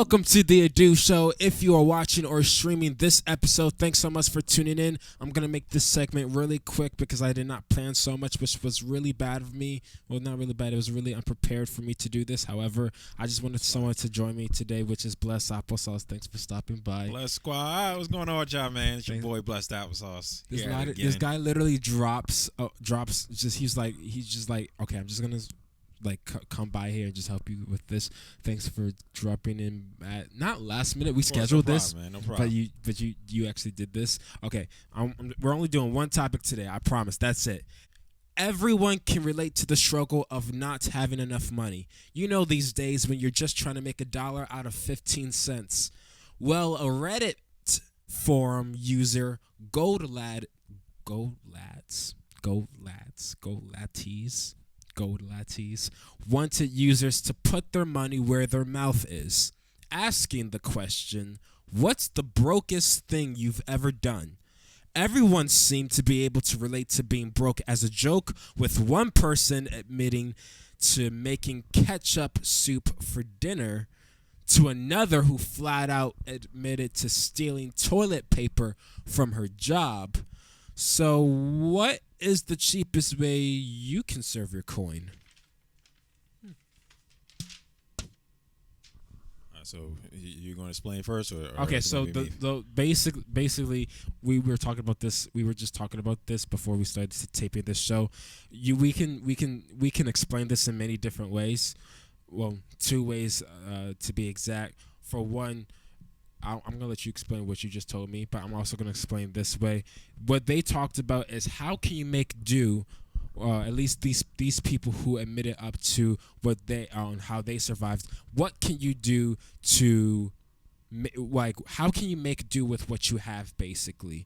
Welcome to the THEADUSHOW. If you are watching or streaming this episode, thanks so much for tuning in. I'm going to make this segment really quick because I did not plan so much, which was really bad of me. Well, not really bad. It was really unprepared for me to do this. However, I just wanted someone to join me today, which is Blessed Applesauce. Thanks for stopping by. Blessed Squad. What's going on with y'all, man? It's your boy, Blessed Applesauce. This guy literally drops, he's just like, okay, I'm just going to come by here and just help you with this. Thanks for dropping in at not last minute. We scheduled this, man. No problem. But you actually did this. Okay, we're only doing one topic today. I promise. That's it. Everyone can relate to the struggle of not having enough money. You know, these days when you're just trying to make $1 out of 15 cents. Well, a Reddit forum user, Gold Latties wanted users to put their money where their mouth is, asking the question, what's the brokest thing you've ever done? Everyone seemed to be able to relate to being broke as a joke, with one person admitting to making ketchup soup for dinner, to another who flat out admitted to stealing toilet paper from her job. So what is the cheapest way you can serve your coin? So you're going to explain first, or okay? So basically, we were talking about this. We were just talking about this before we started taping this show. We can explain this in many different ways. Well, two ways to be exact. For one, I'm going to let you explain what you just told me, but I'm also going to explain this way. What they talked about is how can you make do, at least these people who admitted up to what they on how they survived. What can you do to, how can you make do with what you have, basically?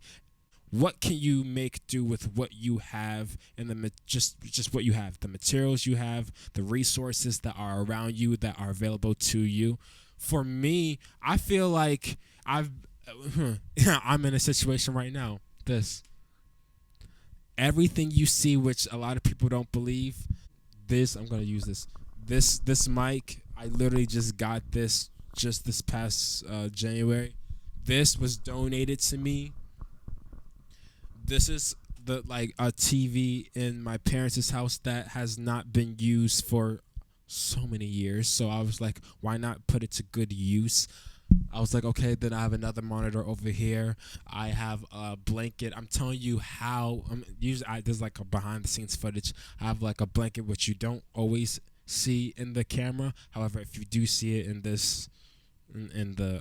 What can you make do with what you have, and just what you have, the materials you have, the resources that are around you that are available to you? For me, I feel like I'm in a situation right now. Everything you see, which a lot of people don't believe, I'm going to use this mic. I literally just got this past January. This was donated to me. This is a TV in my parents' house that has not been used for so many years, so I was like, why not put it to good use? I was like, okay, then I have another monitor over here. I have a blanket. I'm telling you how. There's like a behind the scenes footage. I have like a blanket which you don't always see in the camera. However, if you do see it in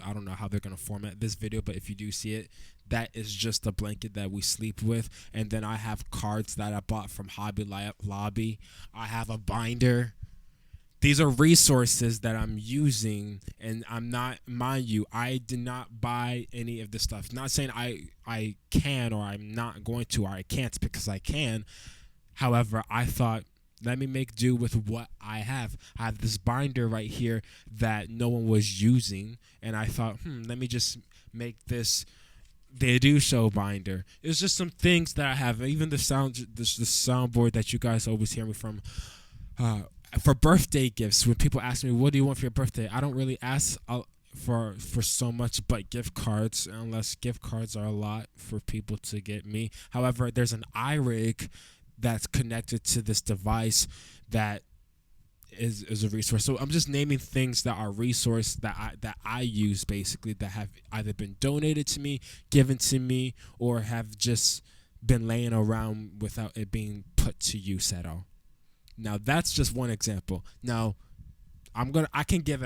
I don't know how they're gonna format this video, but if you do see it, that is just a blanket that we sleep with. And then I have cards that I bought from Hobby Lobby. I have a binder. These are resources that I'm using, and I'm not, mind you, I did not buy any of this stuff. Not saying I can, or I'm not going to, or I can't, because I can. However, I thought, let me make do with what I have. I have this binder right here that no one was using, and I thought, let me just make this the THEADUSHOW binder. It's just some things that I have, even the soundboard that you guys always hear me from. For birthday gifts, when people ask me, what do you want for your birthday? I don't really ask for so much but gift cards, unless gift cards are a lot for people to get me. However, there's an iRig that's connected to this device that is a resource. So I'm just naming things that are resource that I use, basically, that have either been donated to me, given to me, or have just been laying around without it being put to use at all. Now that's just one example. Now I can give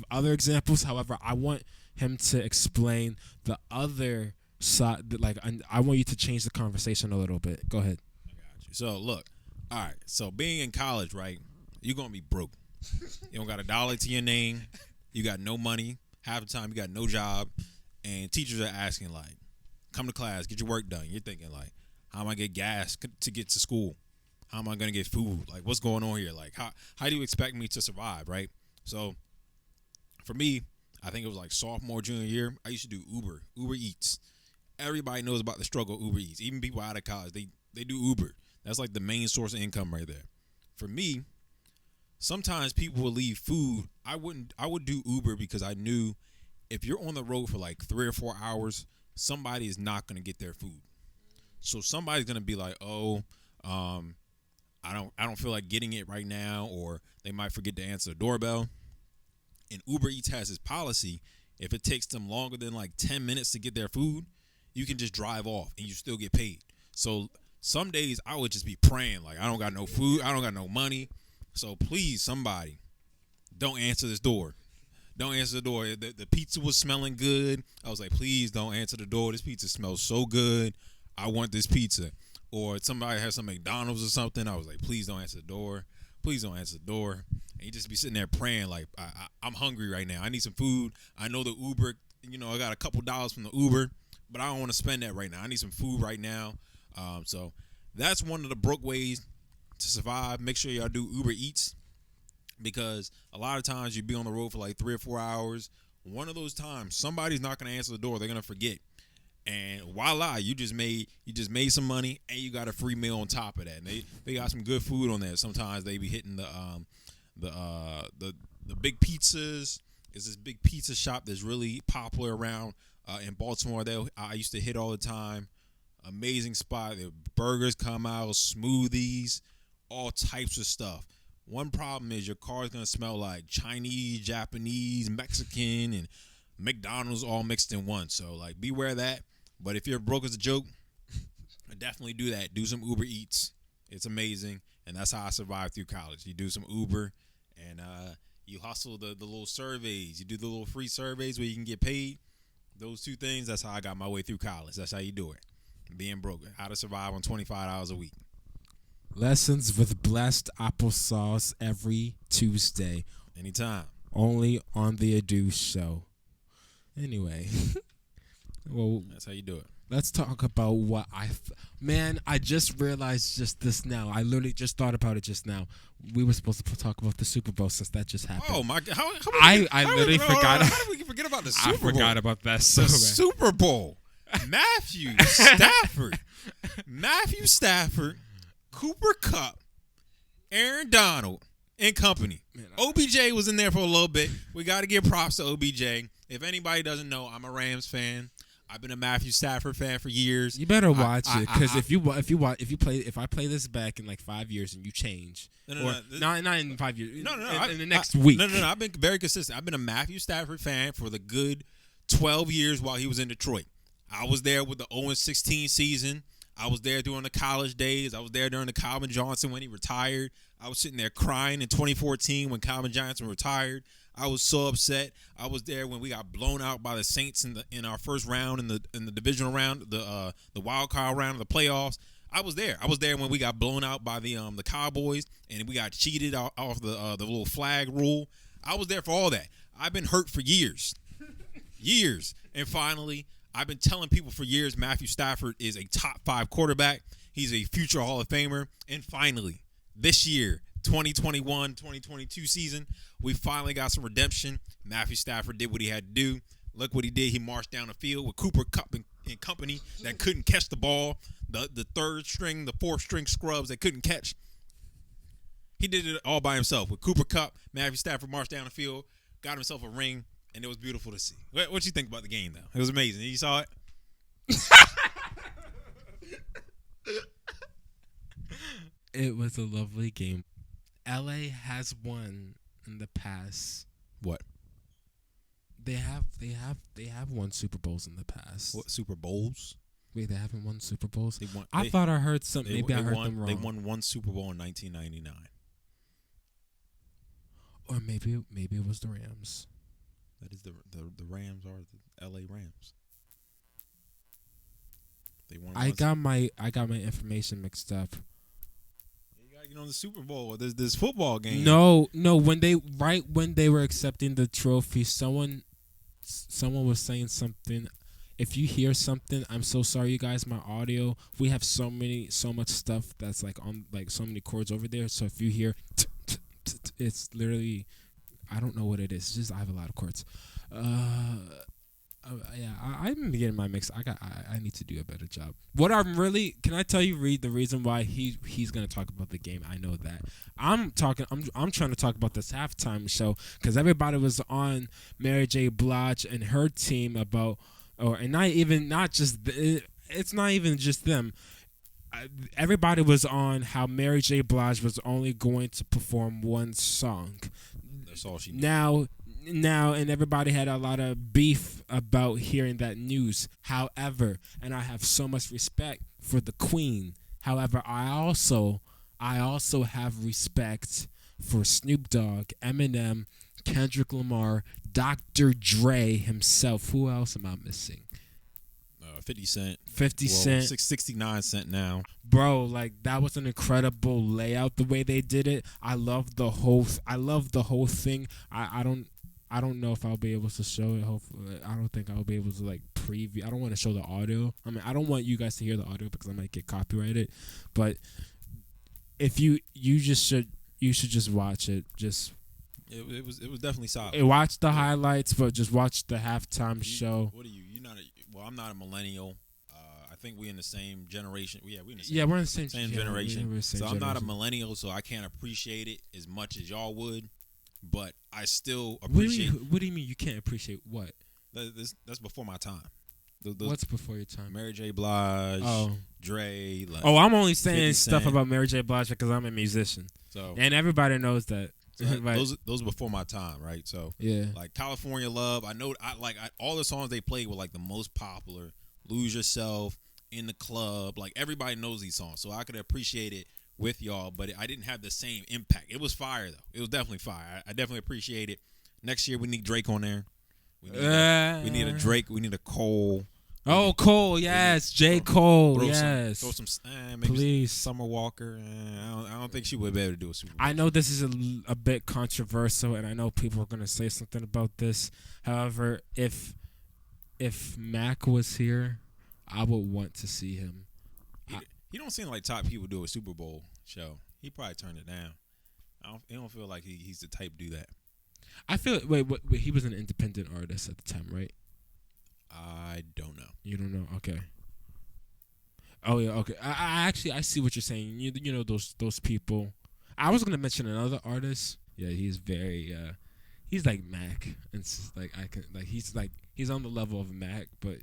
other examples. However, I want him to explain the other side. I want you to change the conversation a little bit. Go ahead. I got you. So look, all right. So being in college, right? You're gonna be broke. You don't got $1 to your name. You got no money. Half the time you got no job, and teachers are asking like, "Come to class, get your work done." You're thinking like, "How am I get gas to get to school? How am I going to get food? Like, what's going on here? Like, how do you expect me to survive, right?" So, for me, I think it was like sophomore, junior year, I used to do Uber Eats. Everybody knows about the struggle of Uber Eats. Even people out of college, they do Uber. That's like the main source of income right there. For me, sometimes people will leave food. I would do Uber because I knew if you're on the road for like 3 or 4 hours, somebody is not going to get their food. So somebody's going to be like, oh, I don't feel like getting it right now, or they might forget to answer the doorbell. And Uber Eats has this policy: if it takes them longer than like 10 minutes to get their food, you can just drive off and you still get paid. So some days I would just be praying like, I don't got no food, I don't got no money. So please, somebody, don't answer this door. Don't answer the door. The pizza was smelling good. I was like, please don't answer the door. This pizza smells so good. I want this pizza. Or somebody has some McDonald's or something. I was like, please don't answer the door. Please don't answer the door. And you just be sitting there praying like, I'm hungry right now. I need some food. I know the Uber, I got a couple dollars from the Uber, but I don't want to spend that right now. I need some food right now. So that's one of the broke ways to survive. Make sure y'all do Uber Eats, because a lot of times you be on the road for like 3 or 4 hours. One of those times, somebody's not going to answer the door. They're going to forget. And voila, you just made some money, and you got a free meal on top of that. And they got some good food on there. Sometimes they be hitting the big pizzas. There's this big pizza shop that's really popular around in Baltimore that I used to hit all the time. Amazing spot. The burgers come out, smoothies, all types of stuff. One problem is your car is going to smell like Chinese, Japanese, Mexican, and McDonald's all mixed in one. So, like, beware of that. But if you're broke as a joke, definitely do that. Do some Uber Eats. It's amazing. And that's how I survived through college. You do some Uber, and you hustle the little surveys. You do the little free surveys where you can get paid. Those two things, that's how I got my way through college. That's how you do it. Being broke. How to survive on 25 hours a week. Lessons with blessed applesauce every Tuesday. Anytime. Only on the Adu Show. Anyway. Well, that's how you do it. Let's talk about what I just realized just this now. I literally just thought about it just now. We were supposed to talk about the Super Bowl since that just happened. Oh my God! I literally forgot. How did we forget about the Super Bowl? I forgot about that. So the Super Bowl. Matthew Stafford, Cooper Kupp, Aaron Donald, and company. Man, OBJ was in there for a little bit. We got to give props to OBJ. If anybody doesn't know, I'm a Rams fan. I've been a Matthew Stafford fan for years. You better watch it, because if I play this back in like 5 years and you change, not in 5 years, in the next week. No. I've been very consistent. I've been a Matthew Stafford fan for the good 12 years while he was in Detroit. I was there with the 0-16 season. I was there during the college days. I was there during the Calvin Johnson when he retired. I was sitting there crying in 2014 when Calvin Johnson retired. I was so upset. I was there when we got blown out by the Saints in our first round in the divisional round, the wild card round of the playoffs. I was there. I was there when we got blown out by the Cowboys and we got cheated off the little flag rule. I was there for all that. I've been hurt for years, and finally, I've been telling people for years Matthew Stafford is a top 5 quarterback. He's a future Hall of Famer, and finally, this year, 2021-2022 season, we finally got some redemption. Matthew Stafford did what he had to do. Look what he did. He marched down the field with Cooper Kupp and company that couldn't catch the ball. The third string, the fourth string scrubs that couldn't catch. He did it all by himself. With Cooper Kupp, Matthew Stafford marched down the field, got himself a ring, and it was beautiful to see. What you think about the game, though? It was amazing. You saw it? It was a lovely game. LA has won in the past. What? They have won Super Bowls in the past. What Super Bowls? Wait, they haven't won Super Bowls? I thought I heard something. Maybe I heard them wrong. They won one Super Bowl in 1999. Or maybe it was the Rams. That is the Rams are the LA Rams. They won. I got my information mixed up. You gotta get on the Super Bowl. There's this football game. No. When they were accepting the trophy, someone was saying something. If you hear something, I'm so sorry, you guys. My audio, we have so much stuff that's like on like so many chords over there. So if you hear, it's literally, I don't know what it is. It's just I have a lot of chords. Yeah, I'm getting my mix. I need to do a better job. What I'm really can I tell you, Reed, the reason why he's gonna talk about the game. I know that I'm trying to talk about this halftime show because everybody was on Mary J. Blige and her team about, and it's not even just them. Everybody was on how Mary J. Blige was only going to perform one song. That's all she did. Now, and everybody had a lot of beef about hearing that news. However, and I have so much respect for the Queen. However, I also have respect for Snoop Dogg, Eminem, Kendrick Lamar, Dr. Dre himself. Who else am I missing? 50 Cent. 50 Cent. 69 cent now. Bro, like that was an incredible layout the way they did it. I love the whole thing. I don't know if I'll be able to show it. Hopefully, I don't think I'll be able to like preview. I don't want to show the audio. I mean, I don't want you guys to hear the audio because I might get copyrighted. But if you should just watch it. Just it was definitely solid. Watch the highlights, but just watch the halftime show. What are you? You're not a. Well, I'm not a millennial. I think we're in the same generation. We're in the same. Same generation. Same so I'm not a generation. millennial, so I can't appreciate it as much as y'all would. But I still appreciate. What do you mean you can't appreciate what? That's before my time. What's before your time? Mary J. Blige, Dre. Like, I'm only saying 50 stuff Cent. about Mary J. Blige because I'm a musician. So and everybody knows that. so those before my time, right? So yeah, like California Love. I know all the songs they played were like the most popular. Lose Yourself, In the Club. Like everybody knows these songs, so I could appreciate it with y'all, but I didn't have the same impact. It was fire though. It was definitely fire. I definitely appreciate it. Next year we need Drake on there. We need a Drake. We need a Cole. Oh, Cole, yes, J. Cole, yes. Throw some maybe please. Summer Walker. I don't think she would be able to do a Super Bowl. I know this is a bit controversial, and I know people are going to say something about this. However, if Mac was here, I would want to see him. He don't seem like top people do a Super Bowl show. He probably turned it down. I don't feel like he's the type to do that. I feel wait, he was an independent artist at the time, right? I don't know. You don't know? Okay. Oh yeah, okay. I see what you're saying. You know those people. I was gonna mention another artist. Yeah, he's very he's like Mac, and it's like he's on the level of Mac, but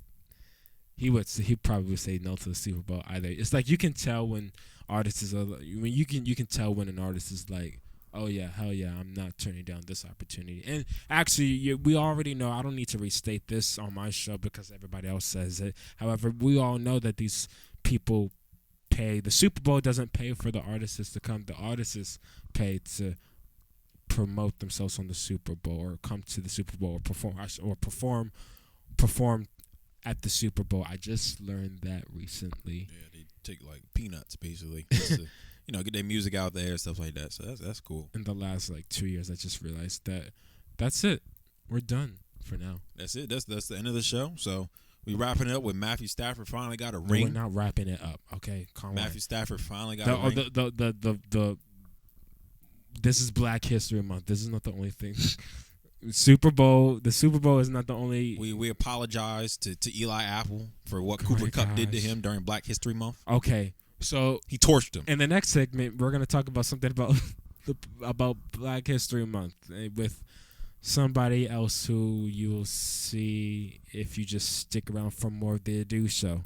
he probably would say no to the Super Bowl either. It's like you can tell when artists you can tell when an artist is like, oh yeah, hell yeah, I'm not turning down this opportunity. And actually, we already know. I don't need to restate this on my show because everybody else says it. However, we all know that these people pay. The Super Bowl doesn't pay for the artists to come. The artists pay to promote themselves on the Super Bowl or come to the Super Bowl or perform at the Super Bowl. I just learned that recently. Yeah, they take like peanuts basically. Just to, get their music out there and stuff like that. So that's cool. In the last 2 years, I just realized that that's it. We're done for now. That's it. That's the end of the show. So we wrapping it up with Matthew Stafford finally got a ring. We're not wrapping it up. Okay, calm down. Matthew Stafford finally got a ring. The this is Black History Month. This is not the only thing. The Super Bowl is not the only. We apologize to Eli Apple for what Cooper Kupp did to him during Black History Month. Okay. So he torched him. In the next segment, we're gonna talk about something about Black History Month with somebody else who you will see if you just stick around for more of the Adu Show.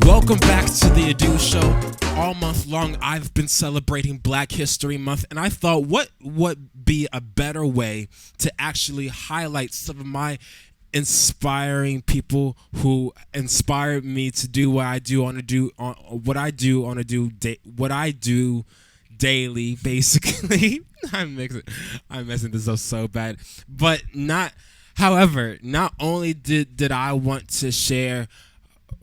Welcome back to the Adu Show. All month long, I've been celebrating Black History Month, and I thought, what would be a better way to actually highlight some of my inspiring people who inspired me to do what I do daily, basically. I'm messing this up so bad, but not. However, not only did I want to share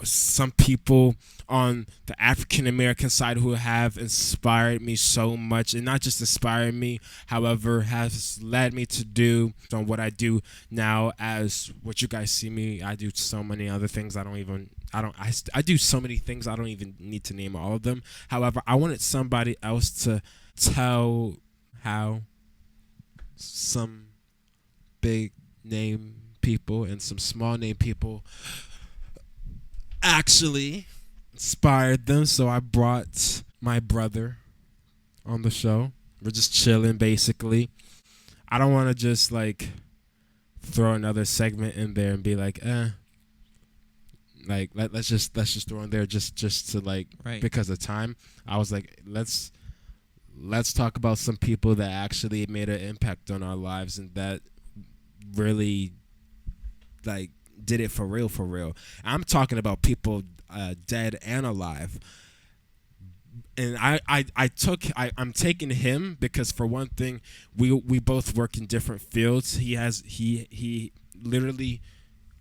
some people on the African American side who have inspired me so much, and not just inspired me, however, has led me to do on what I do now. As what you guys see me, I do so many other things. I do so many things I don't even need to name all of them. However, I wanted somebody else to tell how some big name people and some small name people actually inspired them. So I brought my brother on the show. We're just chilling, basically. I don't want to just like throw another segment in there and be like, like let's just throw in there just to like Right. because of time. I was like, let's talk about some people that actually made an impact on our lives and that really like did it for real, for real. I'm talking about people dead and alive. And I'm taking him because, for one thing, we both work in different fields. He literally,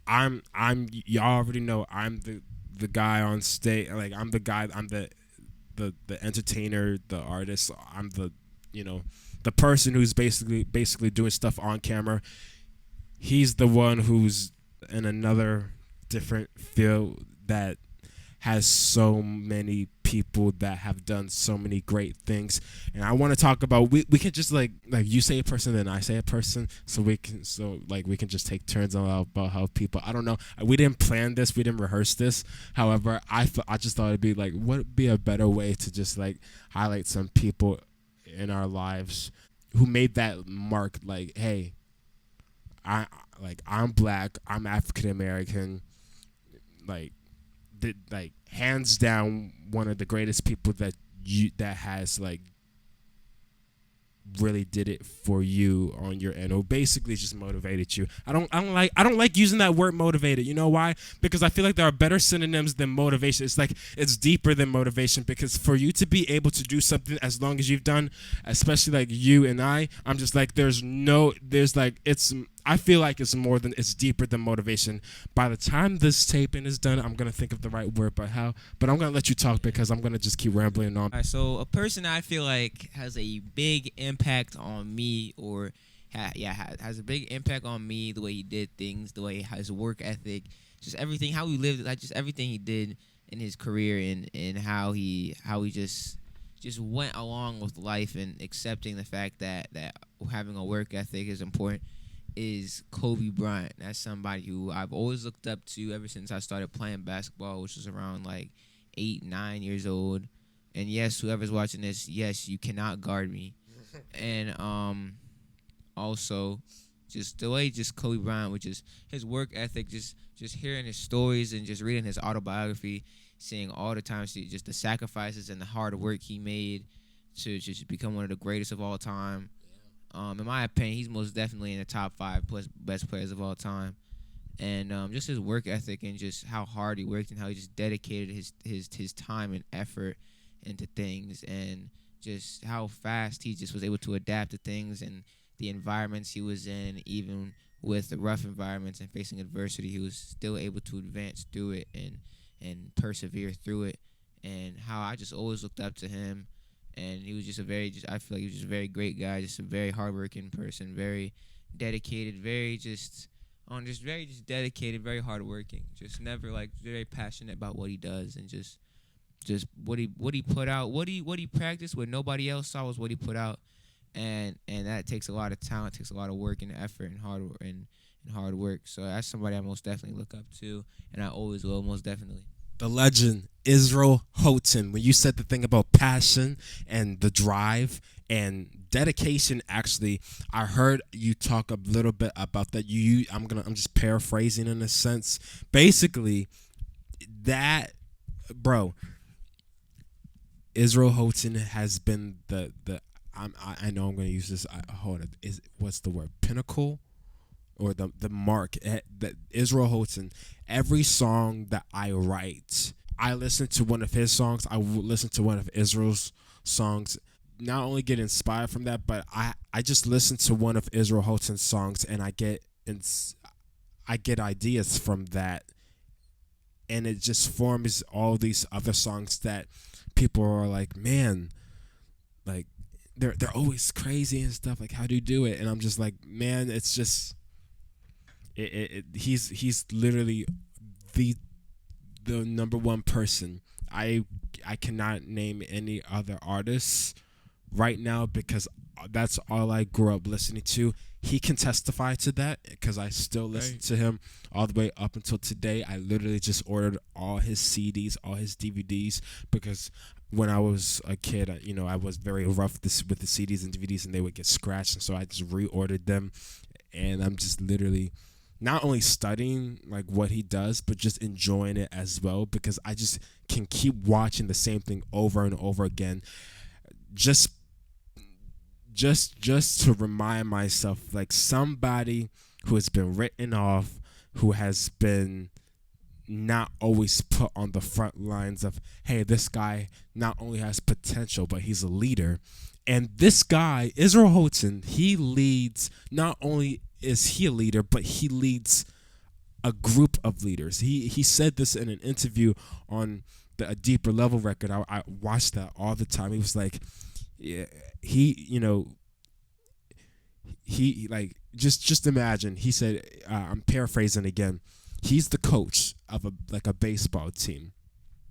y'all already know I'm the guy on stage. Like I'm the entertainer, the artist. I'm the person who's basically doing stuff on camera. He's the one who's in another different field that has so many people that have done so many great things. And I want to talk about we can just like you say a person, then I say a person, so we can just take turns on about how people, I don't know, we didn't plan this, we didn't rehearse this. However, I just thought it'd be like, what would be a better way to just like highlight some people in our lives who made that mark, like, hey, I'm black, I'm African American, like hands down one of the greatest people that has like really did it for you on your end, or basically just motivated you. I don't like using that word motivated. You know why? Because I feel like there are better synonyms than motivation. It's like it's deeper than motivation, because for you to be able to do something as long as you've done, especially like you and I'm just like I feel like it's deeper than motivation. By the time this taping is done, I'm gonna think of the right word, but I'm gonna let you talk because I'm gonna just keep rambling on. All right, so a person I feel like has a big impact on me, or has a big impact on me, the way he did things, the way his work ethic, just everything, how he lived, like just everything he did in his career, and how he just went along with life and accepting the fact that having a work ethic is important, is Kobe Bryant. That's somebody who I've always looked up to ever since I started playing basketball, which was around like 8, 9 years old. And yes, whoever's watching this, yes, you cannot guard me. And also, just the way Kobe Bryant, which is his work ethic, just hearing his stories and just reading his autobiography, seeing all the times just the sacrifices and the hard work he made to just become one of the greatest of all time. In my opinion, he's most definitely in the top 5 plus best players of all time. And just his work ethic and just how hard he worked and how he just dedicated his time and effort into things, and just how fast he just was able to adapt to things and the environments he was in. Even with the rough environments and facing adversity, he was still able to advance through it and persevere through it. And how I just always looked up to him. And he was just I feel like he was just a very great guy, just a very hardworking person, very dedicated, very dedicated, very hardworking, just never like very passionate about what he does, and just what he put out, what he practiced, what nobody else saw was what he put out, and that takes a lot of talent, takes a lot of work and effort and hard work. So that's somebody I most definitely look up to, and I always will, most definitely. The legend Israel Houghton. When you said the thing about passion and the drive and dedication, actually, I heard you talk a little bit about that. I'm just paraphrasing in a sense. Basically, that, bro, Israel Houghton has been I know I'm going to use this. What's the word? Pinnacle, or the mark that Israel Houghton. Every song that I write, I listen to one of his songs. I listen to one of Israel's songs. Not only get inspired from that, but I just listen to one of Israel Houghton's songs, and I get ideas from that. and it just forms all these other songs that people are like, man, like they're always crazy and stuff. Like, how do you do it? And I'm just like, man, it's just he's literally the number one person. I cannot name any other artists right now because that's all I grew up listening to. He can testify to that because I still listen to him all the way up until today. I literally just ordered all his CDs, all his DVDs because when I was a kid, I was very rough with the CDs and DVDs, and they would get scratched, and so I just reordered them, and I'm just literally not only studying like what he does, but just enjoying it as well because I just can keep watching the same thing over and over again, just to remind myself, like, somebody who has been written off, who has been not always put on the front lines of, hey, this guy not only has potential, but he's a leader. And this guy, Israel Houghton, he leads, not only is he a leader, but he leads a group of leaders. He said this in an interview on a Deeper Level record. I watched that all the time. He was like, yeah, he like, just imagine. He said, I'm paraphrasing again. He's the coach of a baseball team,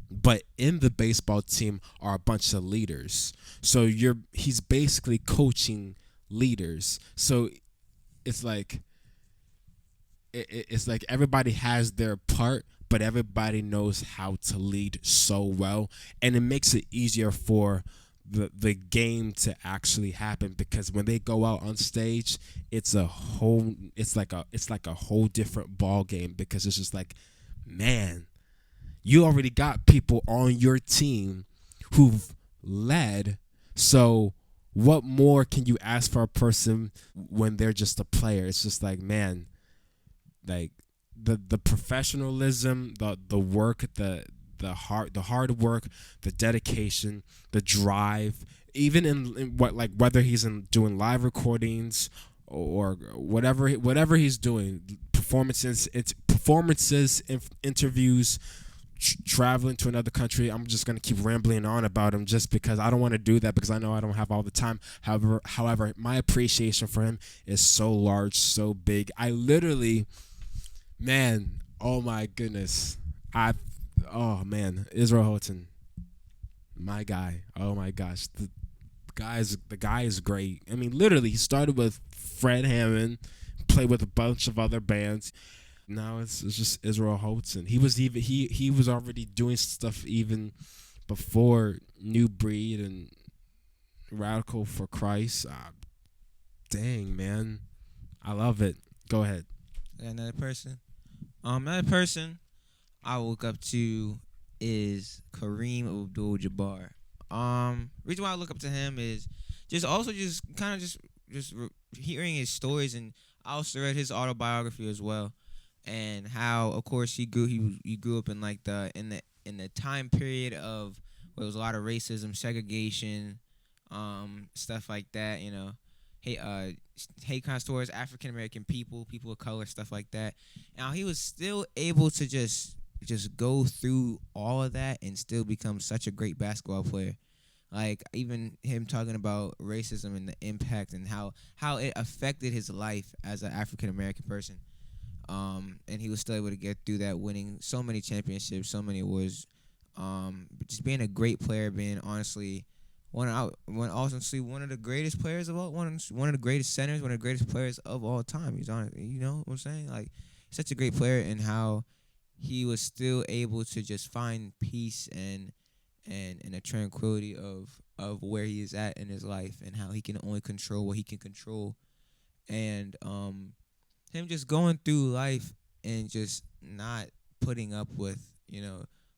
but in the baseball team are a bunch of leaders. So he's basically coaching leaders. So it's like it's like everybody has their part, but everybody knows how to lead so well, and it makes it easier for the game to actually happen because when they go out on stage, it's like a whole different ball game because it's just like, man, you already got people on your team who've led, so what more can you ask for a person when they're just a player? It's just like, man, like the professionalism, the work, the hard work, the dedication, the drive, even in what, like, whether he's doing live recordings or whatever he's doing, performances, interviews, traveling to another country. I'm just gonna keep rambling on about him just because I don't want to do that because I know I don't have all the time. However, my appreciation for him is so large, so big. I literally, man, oh my goodness, oh man, Israel Houghton, my guy. Oh my gosh, the guy is great. I mean, literally, he started with Fred Hammond, played with a bunch of other bands. Now it's just Israel Houghton. He was already doing stuff even before New Breed and Radical for Christ. Dang, man, I love it. Go ahead. Another person. Another person I look up to is Kareem Abdul-Jabbar. Reason why I look up to him is just kind of hearing his stories, and I also read his autobiography as well, and how, of course, he grew up in like in the time period of where there was a lot of racism, segregation, stuff like that. Hate crime towards African American people of color, stuff like that. Now he was still able to just go through all of that and still become such a great basketball player. Like, even him talking about racism and the impact and how it affected his life as an African American person. And he was still able to get through that, winning so many championships, so many awards. Just being a great player, being honestly one of the greatest players of all, one of the greatest centers, one of the greatest players of all time. He's on, you know what I'm saying? Like, such a great player, and how he was still able to just find peace and a tranquility of where he is at in his life, and how he can only control what he can control, and him just going through life and just not putting up with,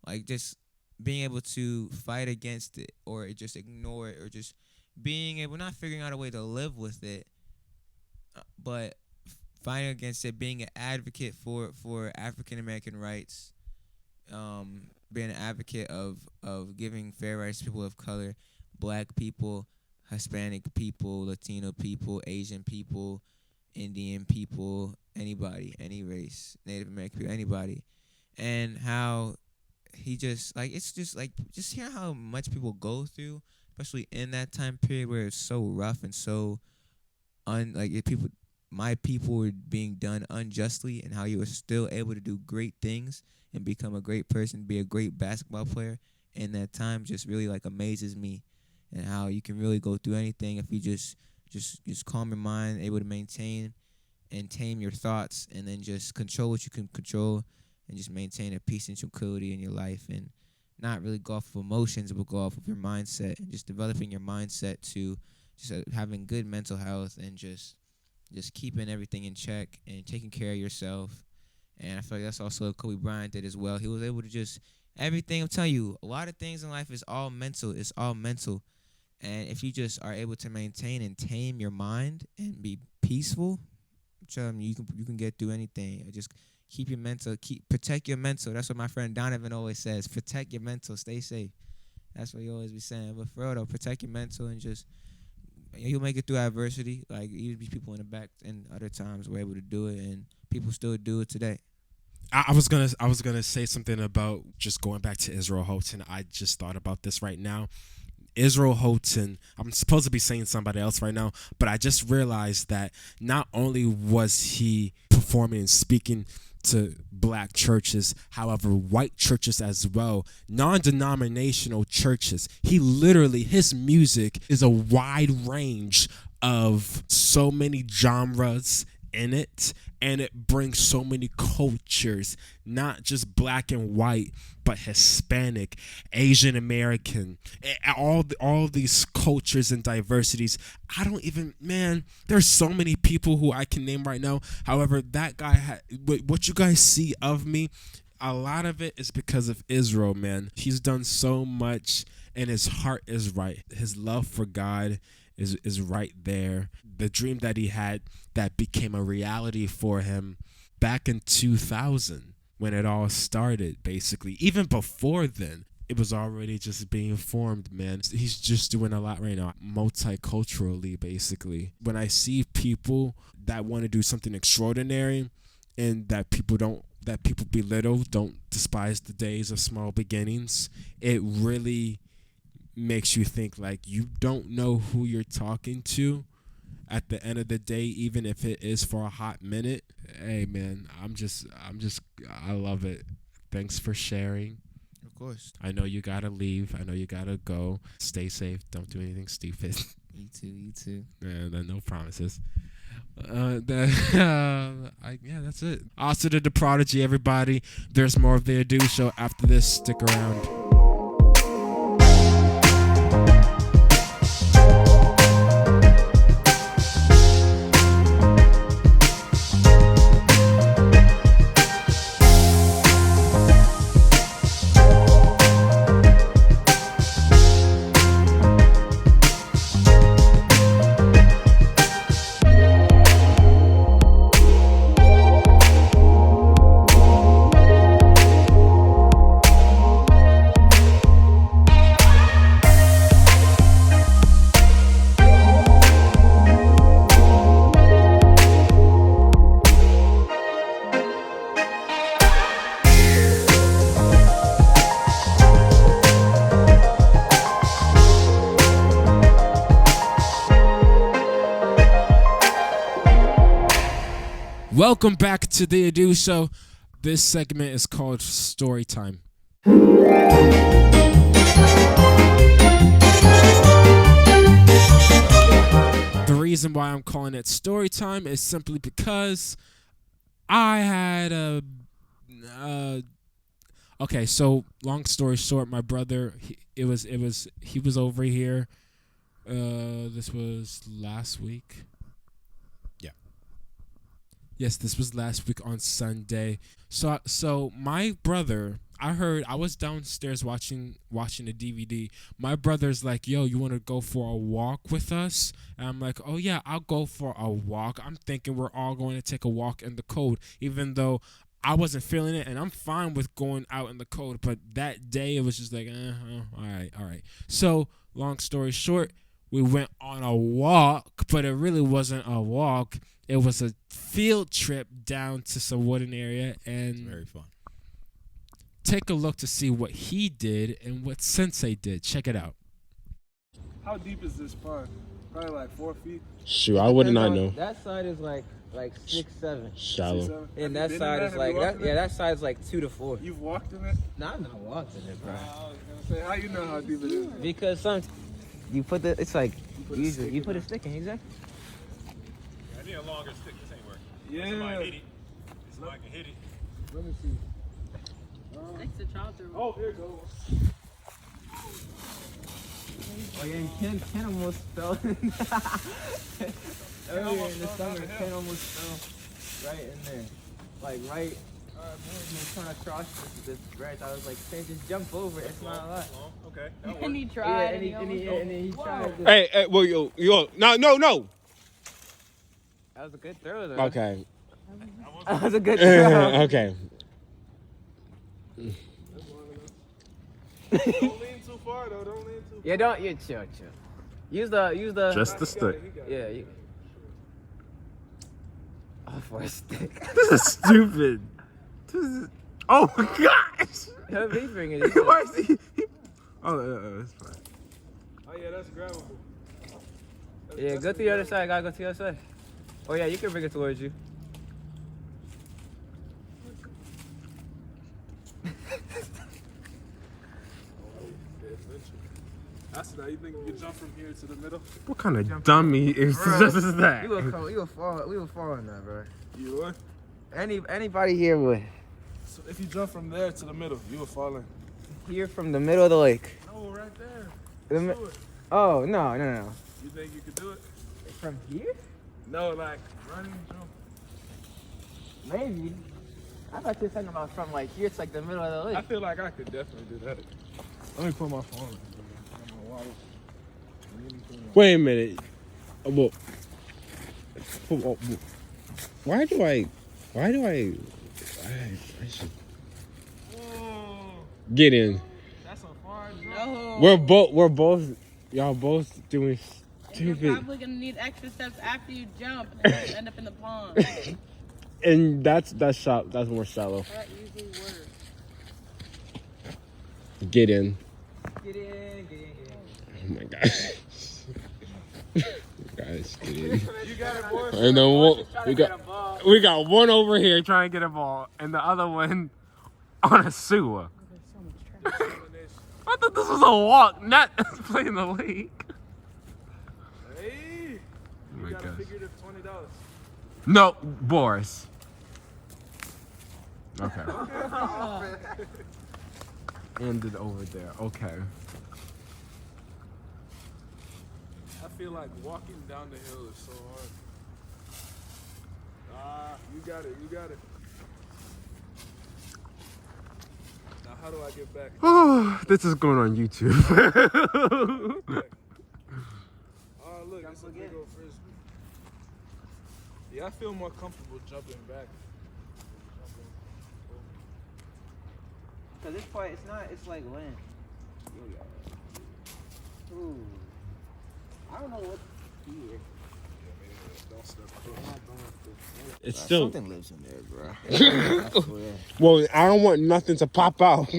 like, just being able to fight against it or just ignore it, or just being able, not figuring out a way to live with it, but fighting against it, being an advocate for African American rights, being an advocate of giving fair rights to people of color, black people, Hispanic people, Latino people, Asian people, Indian people, anybody, any race, Native American people, anybody. and how he just like it's just like just hear how much people go through, especially in that time period where it's so rough and so like if people my people were being done unjustly, and how you were still able to do great things and become a great person, be a great basketball player in that time just really like amazes me, and how you can really go through anything if you just calm your mind, able to maintain and tame your thoughts, and then just control what you can control, and just maintain a peace and tranquility in your life, and not really go off of emotions, but go off of your mindset, and just developing your mindset to just having good mental health, and just keeping everything in check and taking care of yourself. And I feel like that's also what Kobe Bryant did as well. He was able to just everything. I'm telling you, a lot of things in life is all mental. It's all mental. And if you just are able to maintain and tame your mind and be peaceful, I'm telling you can get through anything. Just keep your mental, protect your mental. That's what my friend Donovan always says. Protect your mental, stay safe. That's what he always be saying. But for real though, protect your mental, and just you'll make it through adversity. Like even people in the back and other times were able to do it, and people still do it today. I was gonna say something about just going back to Israel Houghton. I just thought about this right now. Israel Houghton, I'm supposed to be saying somebody else right now, but I just realized that not only was he performing and speaking to black churches, however, white churches as well, non-denominational churches. His music is a wide range of so many genres in it, and it brings so many cultures, not just black and white, but Hispanic, Asian American, all these cultures and diversities. There's so many people who I can name right now. However, that guy what you guys see of me, a lot of it is because of Israel, man. He's done so much, and his heart is right. His love for God is right there. The dream that he had that became a reality for him back in 2000 when it all started, basically. Even before then, it was already just being formed, man. He's just doing a lot right now, multiculturally, basically. When I see people that want to do something extraordinary, and that people belittle, don't despise the days of small beginnings, it really makes you think like you don't know who you're talking to at the end of the day, even if it is for a hot minute. Hey man, I love it. Thanks for sharing. Of course. I know you gotta leave. I know you gotta go. Stay safe. Don't do anything stupid. You too. No promises. That's it. Also to the Prodigy, everybody. There's more of the Ado Show after this. Stick around. Welcome back to the Ado Show. This segment is called Story Time. The reason why I'm calling it Story Time is simply because I had okay, so long story short, my brother, he was over here. This was last week. Yes, this was last week on Sunday. So my brother, I was downstairs watching a DVD. My brother's like, yo, you want to go for a walk with us? And I'm like, oh yeah, I'll go for a walk. I'm thinking we're all going to take a walk in the cold, even though I wasn't feeling it, and I'm fine with going out in the cold. But that day, it was just like, all right. So long story short, we went on a walk, but it really wasn't a walk. It was a field trip down to some wooden area, and it's very fun. take a look to see what he did and what Sensei did. Check it out. How deep is this pond? Probably like 4 feet. Shoot, I would not know. That side is like 6, 7. Shallow. 6, 7. And Have that you been side in is Have like you walked in it? that side's like 2 to 4. You've walked in it? Nah, I've not walked in it, bro. I was gonna say, how you know how deep it is? Because you put it's like put a you stick put in a stick in, exactly. I need a longer stick. This ain't working. Yeah. Somebody hit it. Somebody can hit it. Let me see. Next to Chaucer. Oh, here it goes. Oh yeah, Ken almost fell. Earlier in the summer, Ken almost fell right in there, like right. He was trying to cross this branch. I was like, "Say, just jump over it. It's not a lot." Okay. And he tried. Yeah, and he almost and then he tried. Hey, well, yo, no. That was a good throw, though. Okay. That was a good throw. Okay. Don't lean too far, though. Don't lean too far. Yeah, don't. Yeah, chill. Use the. Just the stick. Yeah. Oh, for a stick. This is stupid. Oh my gosh. He'll be bringing it. Why is he? Oh, it's fine. Oh, yeah, that's grabbable. Yeah, go to the other side. Gotta go to the other side. Oh yeah, you can bring it towards you. That's that. You think you can jump from here to the middle? What kind of dummy is that? You will fall in that, bro. You would? Anybody here would. So if you jump from there to the middle, you would fall in. Here from the middle of the lake. No, right there. The mi- Do it. Oh no. You think you could do it? From here? No, like running, jump. Maybe. I thought you were talking about from like here to like the middle of the I lake. feel like I could definitely do that. Let me put my phone on. Wait a minute. Well, why do I should get in. That's a far jump. No. Y'all both doing And you're stupid. probably gonna need extra steps after you jump, and then you end up in the pond. And that's more shallow. That usually works. Get in. Get in. Oh my god. Guys, get in. You got it, boy. And then we got one over here trying to get a ball, and the other one on a sewer. I thought this was a walk, not playing the league. Hey, Oh my you gotta gosh. figure the $20. No, Boris. Okay. Ended over there. Okay. I feel like walking down the hill is so hard. You got it. Now, how do I get back? Oh, this is going on YouTube. Oh, look, it's a big old frisbee. Yeah, I feel more comfortable jumping back. Cause this part, it's like land. Ooh. I don't know what's here. Don't step It's still. Something lives in there, bro. I swear. Well, I don't want nothing to pop out.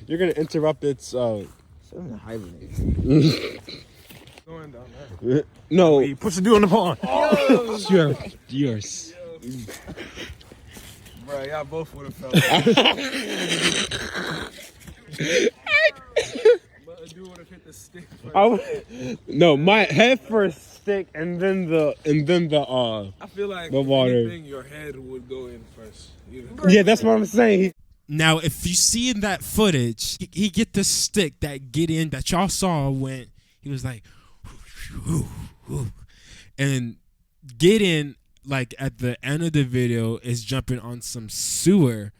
You're gonna interrupt its. Something hibernating. going down there. No, He puts the dude on the pond. yours. Bro, y'all both would have fell. But a dude would have hit the stick first. No, my head first stick, and then the. I feel like The water. anything, your head would go in first. Yeah, that's what I'm saying. Now, if you see in that footage, he get the stick that get in that y'all saw when he was like, and get in like at the end of the video is jumping on some sewer.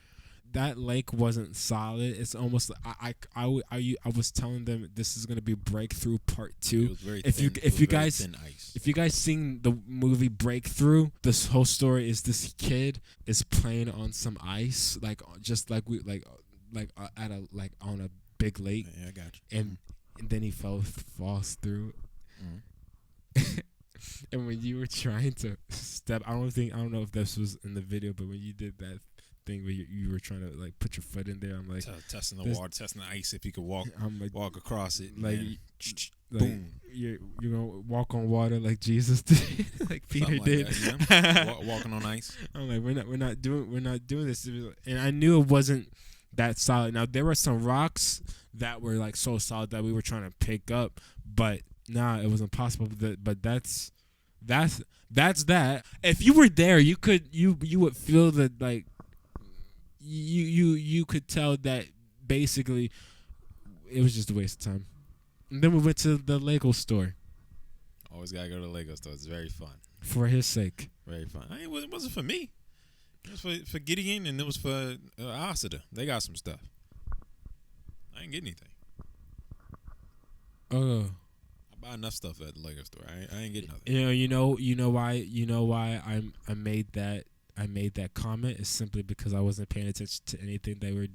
That lake wasn't solid. It's almost I was telling them this is gonna be Breakthrough Part 2. It was very If you thin- if it you was very guys thin ice. if you guys seen the movie Breakthrough, this whole story is this kid is playing on some ice, like just like we like at a like on a big lake, Yeah, I got you. and then he falls through. And when you were trying to step, I don't know if this was in the video, but when you did that thing where you were trying to like put your foot in there. I'm like testing the this- water, testing the ice if you could walk I'm like walk across it. like, and like boom. you're gonna walk on water like Jesus did, like Peter Something like did. that, you know? Walking on ice. I'm like, we're not doing this. And I knew it wasn't that solid. Now there were some rocks that were like so solid that we were trying to pick up, but nah, it was impossible. But that's that. If you were there, you would feel that like you could tell that basically it was just a waste of time. And then we went to the Lego store Always gotta go to the Lego store. It's very fun. for his sake. Very fun. It wasn't for me. It was for Gideon and it was for Asada. They got some stuff. I didn't get anything. Oh. I buy enough stuff at the Lego store. I ain't getting nothing. You know why I made that comment is simply because I wasn't paying attention to anything they were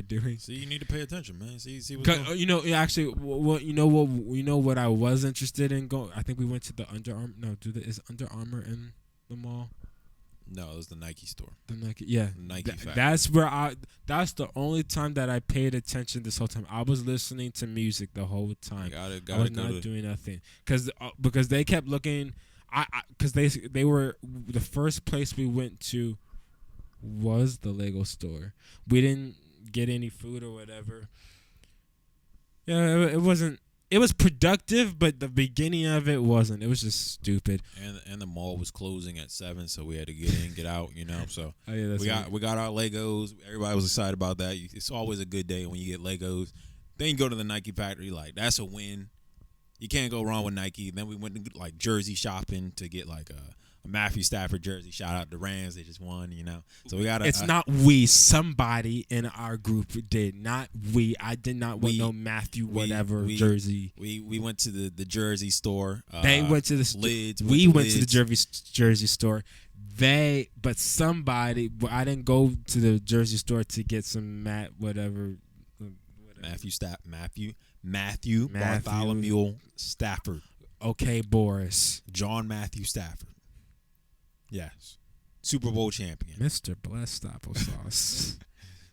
doing. See, you need to pay attention, man. See what's going on. You know, actually, what I was interested in going. I think we went to the Under Armour. No, is Under Armour in the mall? No, it was the Nike store. The Nike, yeah. Nike factory. That's the only time that I paid attention this whole time. I was listening to music the whole time. I was not doing nothing because they kept looking. Because they were the first place we went to was the Lego store. We didn't get any food or whatever. Yeah, it wasn't. It was productive, but the beginning of it wasn't. It was just stupid. And the mall was closing at 7, so we had to get in, get out. You know, so Oh, yeah, that's we got our Legos. Everybody was excited about that. It's always a good day when you get Legos. Then you go to the Nike factory, like that's a win. You can't go wrong with Nike. Then we went to like jersey shopping to get like a Matthew Stafford jersey. Shout out to Rams, they just won. You know, so we got. It's not we. Somebody in our group did, not we. I did not want no Matthew jersey. We went to the jersey store. They went to the lids. We went to the jersey store. But somebody. I didn't go to the jersey store to get some Matthew Bartholomew Stafford. Okay, Boris. John Matthew Stafford. Yes. Super Bowl champion. Mr. Blessed Applesauce.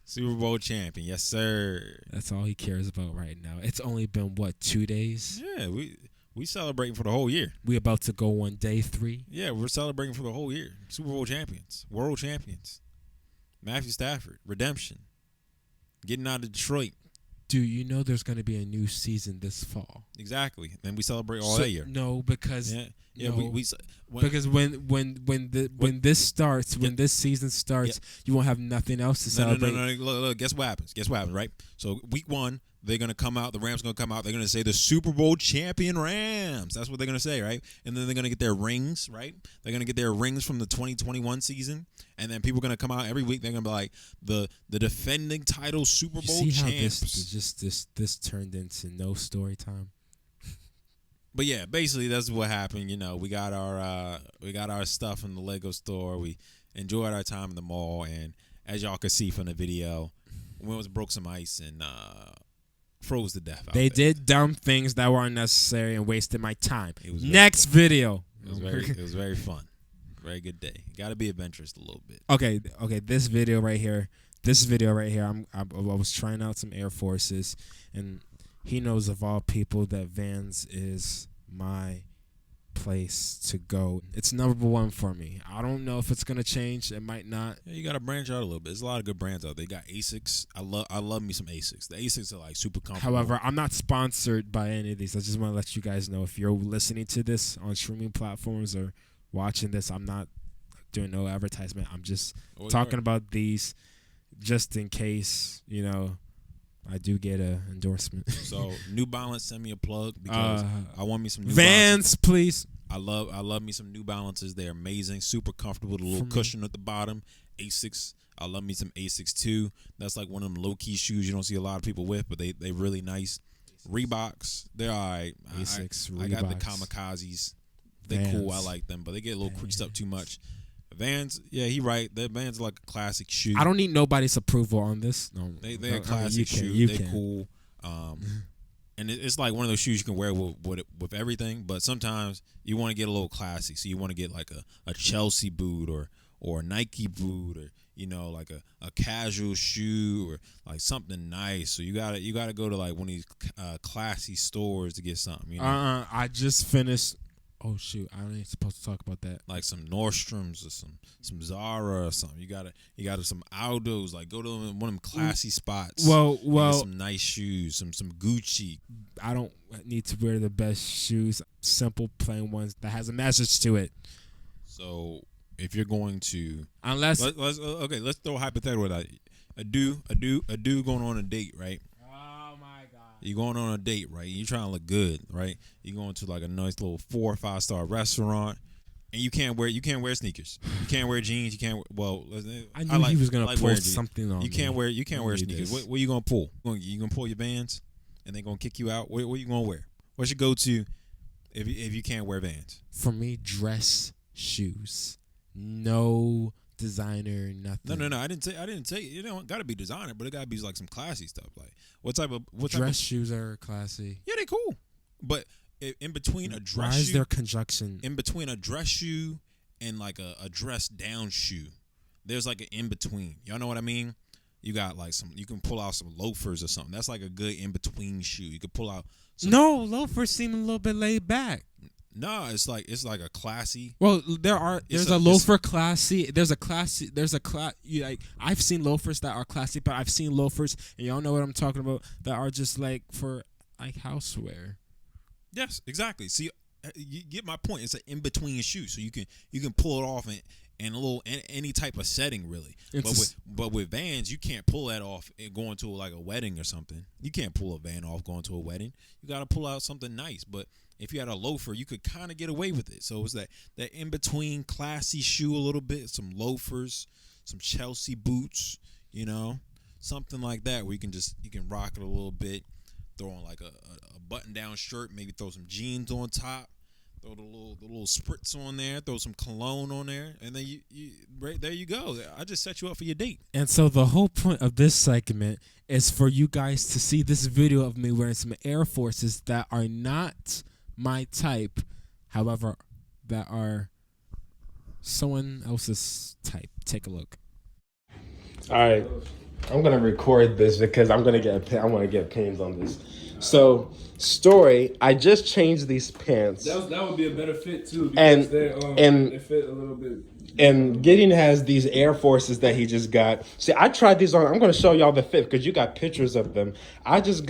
Super Bowl champion. Yes, sir. That's all he cares about right now. It's only been, 2 days? Yeah, we celebrating for the whole year. We about to go on day 3? Yeah, we're celebrating for the whole year. Super Bowl champions. World champions. Matthew Stafford. Redemption. Getting out of Detroit. Dude, you know there's going to be a new season this fall. Exactly. And we celebrate all that year. No, because no. Because when this starts, when this season starts, you won't have nothing else to celebrate. No. Look, guess what happens? Right? So week 1, they're gonna come out. The Rams gonna come out. They're gonna say the Super Bowl champion Rams. That's what they're gonna say, right? And then they're gonna get their rings, right? They're gonna get their rings from the 2021 season, and then people are gonna come out every week. They're gonna be like the defending title Super Bowl champs. This turned into no story time. But yeah, basically that's what happened. You know, we got our stuff in the Lego store. We enjoyed our time in the mall, and as y'all could see from the video, we almost broke some ice and froze to death. They did dumb things that were unnecessary and wasted my time. Next video. It was very fun. Very good day. Got to be adventurous a little bit. Okay. This video right here. I was trying out some Air Forces, and he knows of all people that Vans is my place to go. It's number 1 for me. I don't know if it's gonna change. It might not. Yeah, you gotta branch out a little bit. There's a lot of good brands out there. They got Asics. I love me some Asics. The Asics are like super comfortable. However, I'm not sponsored by any of these. I just want to let you guys know, if you're listening to this on streaming platforms or watching this, I'm not doing no advertisement. I'm just talking about these just in case, I do get a endorsement. So New Balance, send me a plug because I want me some New Vans, Balances. Please. I love me some New Balances. They're amazing, super comfortable. The little cushion at the bottom. Asics. I love me some Asics too. That's like one of them low key shoes you don't see a lot of people with, but they really nice. Reeboks, they're all right. Asics, I got the Reeboks. Kamikazes. They're cool. I like them, but they get a little creased up too much. Vans, yeah, he right. The Vans are like a classic shoe. I don't need nobody's approval on this. No, they're a classic shoe. They're cool. And it's like one of those shoes you can wear with everything, but sometimes you want to get a little classy. So you want to get like a Chelsea boot or a Nike boot, or like a casual shoe or like something nice. So you gotta go to like one of these classy stores to get something. I just finished. Oh shoot, I ain't supposed to talk about that. Like some Nordstroms or some Zara or something. You gotta some Aldos. Like go to one of them classy spots. Well, get some nice shoes, some Gucci. I don't need to wear the best shoes. Simple, plain ones that has a message to it. So if you're going to, unless let's throw a hypothetical at a dude going on a date, right? Oh my God. You're going on a date, right? You're trying to look good, right? You're going to like a nice little 4 or 5 star restaurant, and you can't wear sneakers. You can't wear jeans. You can't. I knew he was gonna pull something on. You can't wear sneakers. What are you gonna pull? You gonna pull your Vans, and they're gonna kick you out? What are you gonna wear? What's your go-to if you can't wear Vans? For me, dress shoes. No designer, nothing. No. I didn't say it don't gotta be designer, but it gotta be like some classy stuff. Like what type of dress shoes are classy. Yeah, they cool. But in between a dress shoe, shoe, their conjunction. In between a dress shoe and like a dress down shoe, there's like an in between. Y'all know what I mean? You got like you can pull out some loafers or something. That's like a good in between shoe. You could pull out. No, loafers seem a little bit laid back. No, it's like a classy. Well, there's a loafer classy. I've seen loafers that are classy, but I've seen loafers, and y'all know what I'm talking about, that are just like for like houseware. Yes, exactly. See, you get my point. It's an in between shoe, so you can pull it off in a little any type of setting, really. But with Vans, you can't pull that off and going to like a wedding or something. You can't pull a Van off going to a wedding. You got to pull out something nice, but if you had a loafer, you could kind of get away with it. So it's that in between classy shoe a little bit, some loafers, some Chelsea boots, something like that where you can rock it a little bit, throw on like a button down shirt, maybe throw some jeans on top, throw the little spritz on there, throw some cologne on there, and then you right there you go. I just set you up for your date. And so the whole point of this segment is for you guys to see this video of me wearing some Air Forces that are not my type, however, that are someone else's type. Take a look. All right, I'm gonna record this because I want to get opinions on this. So, story. I just changed these pants. That would be a better fit too. Because they fit a little bit. And Gideon has these Air Forces that he just got. See, I tried these on. I'm gonna show y'all the fit because you got pictures of them. I just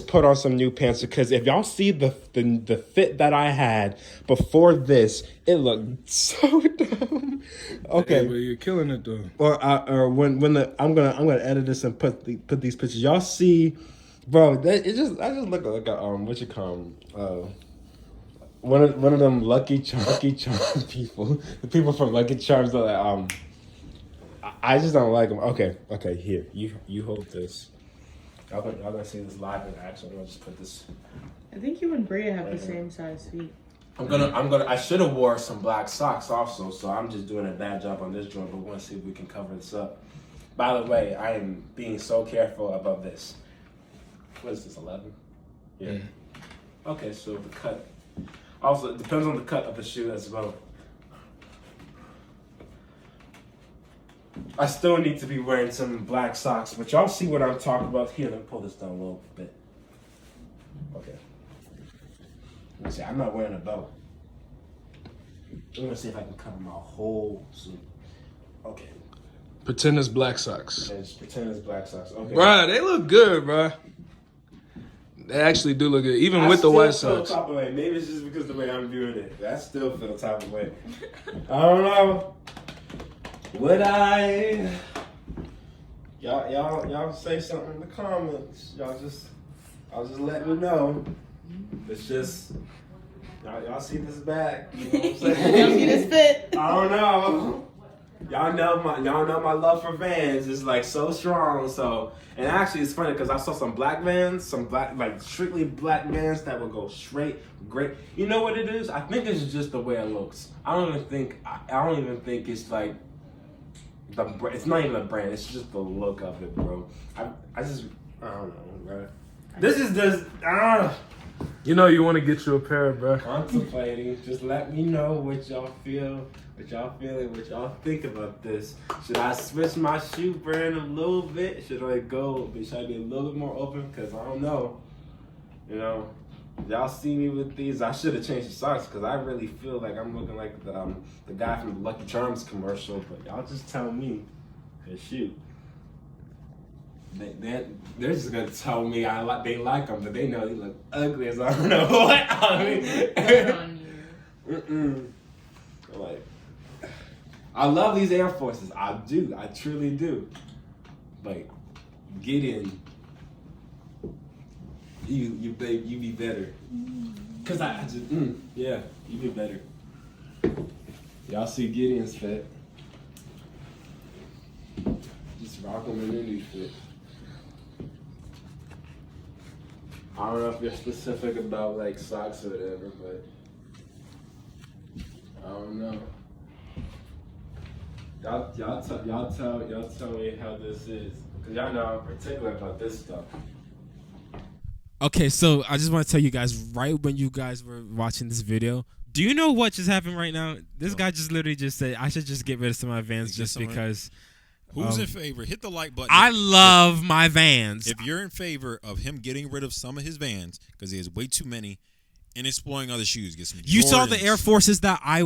put on some new pants because if y'all see the fit that I had before this, it looked so dumb. Okay, hey, but you're killing it though. Or when I'm gonna edit this and put these pictures. Y'all see, bro? I just look like a what you call them? One of them Lucky Charm people. The people from Lucky Charms are like, I just don't like them. Okay, here you hold this. Y'all gonna see this live in action. I'm gonna just put this. I think you and Bria have the same size feet. I should have wore some black socks also, so I'm just doing a bad job on this joint, but we're gonna see if we can cover this up. By the way, I am being so careful about this. What is this, 11? Yeah. Okay, so the cut. Also, it depends on the cut of the shoe as well. I still need to be wearing some black socks, but y'all see what I'm talking about. Here, let me pull this down a little bit. Okay. Let me see, I'm not wearing a belt. I'm gonna see if I can cover my whole suit. Okay. Pretend it's black socks. Just pretend it's black socks. Okay. Bruh, they look good, bruh. They actually do look good, even with the white socks. Type of way. Maybe it's just because the way I'm viewing it. I still feel type of way. I don't know. Would I? Y'all say something in the comments. Y'all just let me know. It's just y'all see this back. You know what I'm saying? Y'all see this fit? I don't know. Y'all know my love for Vans is like so strong. So, and actually it's funny because I saw some black Vans, like strictly black Vans that would go straight great. You know what it is? I think it's just the way it looks. I don't even think it's like it's not even a brand. It's just the look of it, bro. I don't know, bro. This is just You know you want to get you a pair, bro. Contemplating. Just let me know what y'all feel, what y'all feeling, what y'all think about this. Should I switch my shoe brand a little bit? Should I should I be a little bit more open? Because I don't know. You know, y'all see me with these. I should have changed the socks because I really feel like I'm looking like the guy from the Lucky Charms commercial. But y'all just tell me. Cause shoot. They're just gonna tell me they like them, but they know they look ugly as I don't know what. I mean, Good on you. like, I love these Air Forces. I do. I truly do. Like, get in. You be better. Cause I just yeah, you be better. Y'all see Gideon's fit. Just rock them in any fit. I don't know if you're specific about like socks or whatever, but I don't know. Y'all tell me how this is, cause y'all know I'm particular about this stuff. Okay, so I just want to tell you guys, right when you guys were watching this video, do you know what just happened right now? This guy just literally just said I should just get rid of some of my Vans just because. Who's in favor? Hit the like button. I love my Vans. If you're in favor of him getting rid of some of his Vans because he has way too many and exploring other shoes, get some. You Jordans, saw the Air Forces that I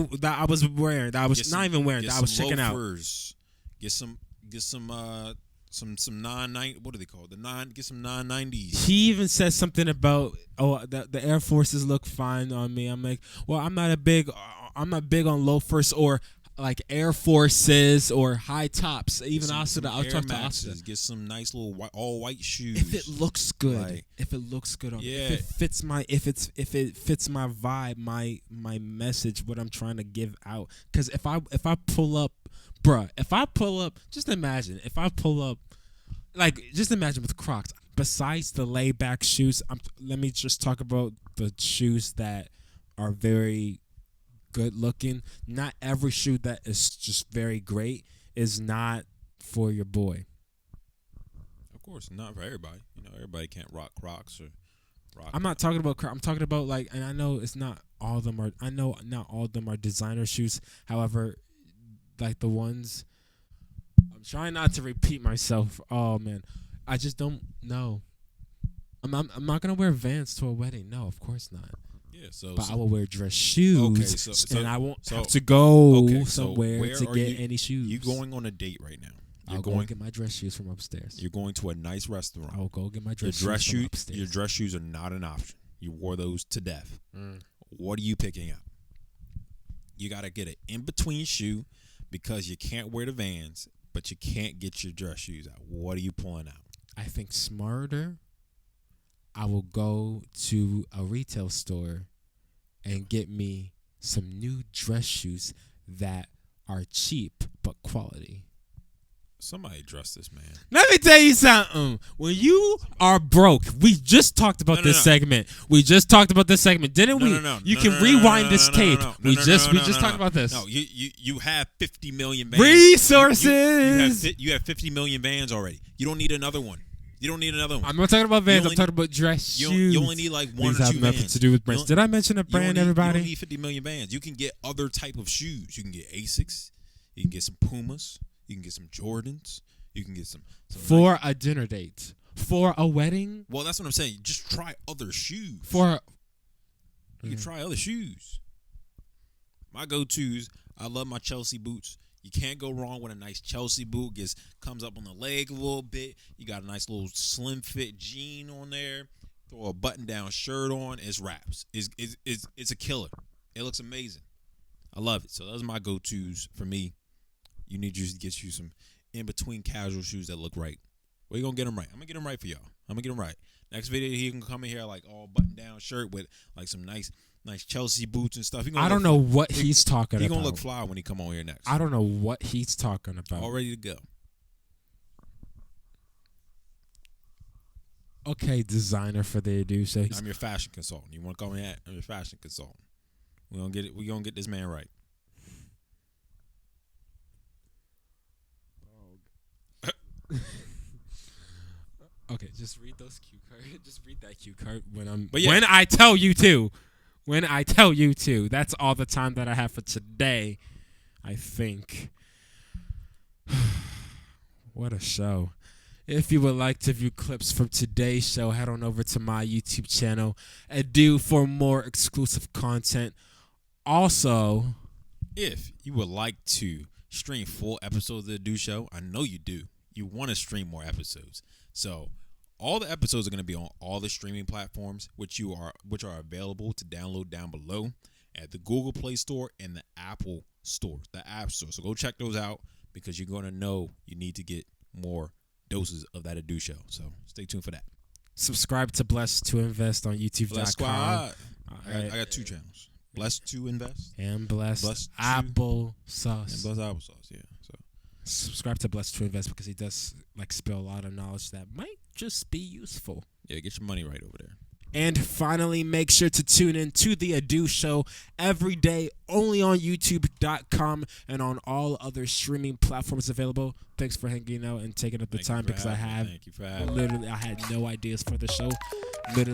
was wearing. That I was not even wearing. That I was checking loafers, out. Get some 990. What are they called? Get some 990s. He even said something about the Air Forces look fine on me. I'm like, well, I'm not big on loafers or like Air Forces or high tops. Even Austin, I'll talk to Austin. Get some nice little all white shoes. If it looks good, like, if it looks good on me, yeah. if it fits my vibe, my message, what I'm trying to give out. Because if I pull up, just imagine if I pull up, just imagine with Crocs. Besides the layback shoes, let me just talk about the shoes that are very good looking. Not every shoe that is just very great is not for your boy. Of course, not for everybody. You know, everybody can't rock Crocs or rock. I'm not talking about Crocs. I'm talking about and I know it's not all of them are. I know not all of them are designer shoes. However, like the ones, I'm trying not to repeat myself. Oh man, I just don't know. I'm not gonna wear Vans to a wedding. No, of course not. Yeah, but I will wear dress shoes, okay, and I won't have to go somewhere to get any shoes. You're going on a date right now. I'll go and get my dress shoes from upstairs. You're going to a nice restaurant. I'll go get my dress shoes from upstairs. Your dress shoes are not an option. You wore those to death. What are you picking up? You got to get an in-between shoe because you can't wear the Vans, but you can't get your dress shoes out. What are you pulling out? I think smarter. I will go to a retail store and get me some new dress shoes that are cheap but quality. Somebody dress this man. Let me tell you something. When you are broke, we just talked about this segment. We just talked about this segment, didn't we? You can rewind this tape. We just talked about this. No, you have 50 million Vans. Resources. You have 50 million Vans already. You don't need another one. I'm not talking about Vans. I'm talking about dress shoes. You only need like one or two These have nothing Vans. to do with brands. Did I mention a brand, everybody? You don't need 50 million Vans. You can get other type of shoes. You can get Asics. You can get some Pumas. You can get some Jordans. You can get some for a dinner date. For a wedding. Well, that's what I'm saying. Just try other shoes. You can try other shoes. My go-tos, I love my Chelsea boots. You can't go wrong with a nice Chelsea boot. Comes up on the leg a little bit. You got a nice little slim fit jean on there. Throw a button down shirt on. It's wraps. It's a killer. It looks amazing. I love it. So those are my go-tos for me. You need to get you some in-between casual shoes that look right. Where you going to get them right? I'm going to get them right for y'all. I'm going to get them right. Next video, he can come in here like all button-down shirt with like some nice Chelsea boots and stuff. I don't know what he's talking about. He's going to look fly when he come on here next. I don't know what he's talking about. All ready to go. Okay, designer for the THEADUSHOW. I'm your fashion consultant. You want to come in here? I'm your fashion consultant. We're going to get it. We're going to get this man right. Okay, Just read those cue cards. Just read that cue card when But yeah. when I tell you to. When I tell you to. That's all the time that I have for today, I think. What a show. If you would like to view clips from today's show, head on over to my YouTube channel and for more exclusive content. Also, If you would like to stream full episodes of the Do Show, I know you do. You want to stream more episodes. So all the episodes are going to be on all the streaming platforms, which are available to download down below at the Google Play Store and the Apple Store, the App Store. So go check those out because you're going to know you need to get more doses of that Do Show. So stay tuned for that. subscribe to Blessed to Invest on YouTube.com. Blessed Squad. Right. I got 2 channels. Blessed to Invest And Blessed, Blessed to- Apple Sauce. and Blessed Applesauce. Yeah. So Subscribe to Blessed to Invest because he does spill a lot of knowledge that might just be useful. yeah, get your money right over there. And finally, make sure to tune in to The Adu Show every day, only on YouTube.com and on all other streaming platforms available. Thanks for hanging out and taking up the time because I have Thank you for having me. literally, I had no ideas for the show. We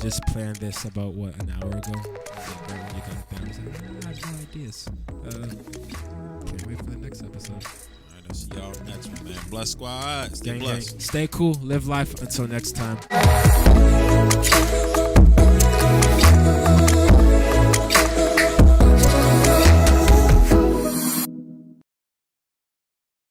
just planned this about, an hour ago? Right when you got there, I was like, I have no ideas. Can't wait for the next episode. All right, I'll see y'all next one, man. Blessed Squad. Stay Gang, gang. blessed. Stay cool, live life. Until next time.